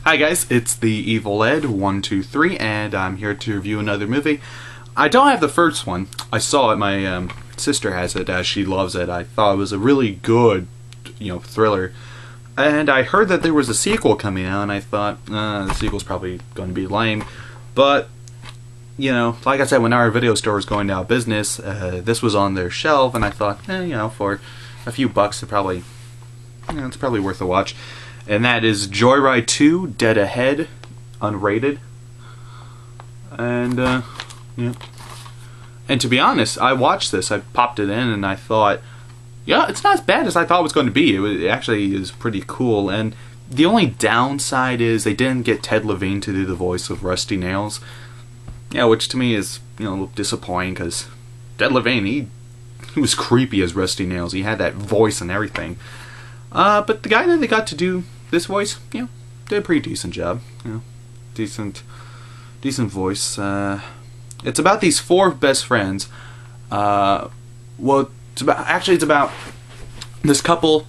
Hi guys, it's the Evil Ed 123, and I'm here to review another movie. I don't have the first one. I saw it. My sister has it. She loves it. I thought it was a really good, thriller. And I heard that there was a sequel coming out, and I thought the sequel's probably going to be lame. But like I said, when our video store was going out of business, this was on their shelf, and I thought, for a few bucks, it's probably worth a watch. And that is Joyride 2: Dead Ahead, unrated. And and to be honest, I watched this. I popped it in, and I thought, it's not as bad as I thought it was going to be. It actually is pretty cool. And the only downside is they didn't get Ted Levine to do the voice of Rusty Nails. Which to me is a little disappointing, because Ted Levine, he was creepy as Rusty Nails. He had that voice and everything. But the guy that they got to do this voice, did a pretty decent job. Decent voice. It's about these four best friends. It's about this couple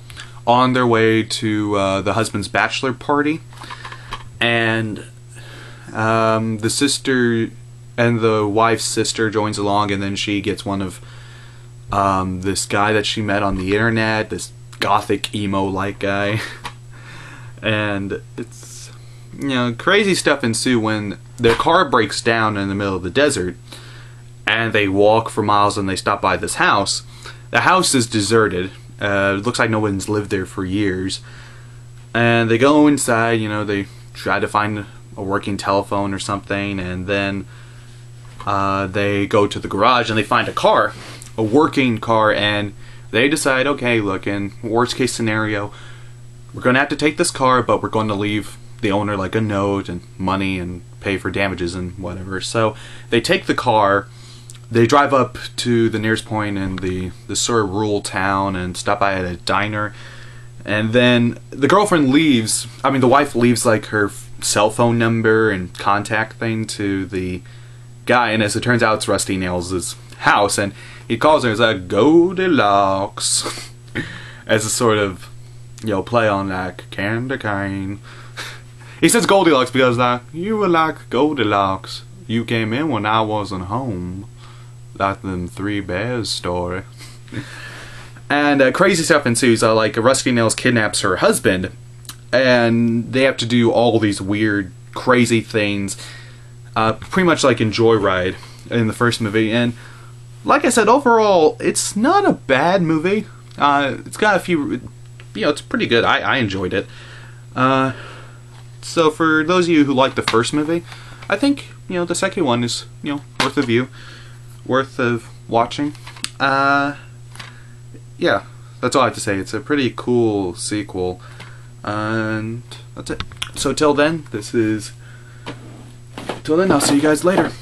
on their way to the husband's bachelor party, and the sister and the wife's sister joins along, and then she gets one of this guy that she met on the internet, this gothic emo-like guy. And it's, crazy stuff ensue when their car breaks down in the middle of the desert, and they walk for miles, and they stop by this house. The house is deserted. It looks like no one's lived there for years. And they go inside, they try to find a working telephone or something, and then they go to the garage and they find a car, a working car, and they decide, okay, look, in worst case scenario, we're going to have to take this car, but we're going to leave the owner like a note and money and pay for damages and whatever. So they take the car, they drive up to the nearest point in the sort of rural town and stop by at a diner. And then the girlfriend leaves, the wife leaves like her cell phone number and contact thing to the guy, and as it turns out, it's Rusty Nails' house, and he calls her as a Goldilocks as a sort of play on like candy cane. He says Goldilocks because you were like Goldilocks. You came in when I wasn't home, like them Three Bears story. And crazy stuff ensues. Like Rusty Nails kidnaps her husband, and they have to do all these weird, crazy things. Pretty much like in Joyride in the first movie. And like I said, overall, it's not a bad movie. It's got a few, it's pretty good. I enjoyed it. So for those of you who like the first movie, I think, the second one is, worth a view. Worth of watching. Yeah, that's all I have to say. It's a pretty cool sequel. And that's it. So till then, I'll see you guys later.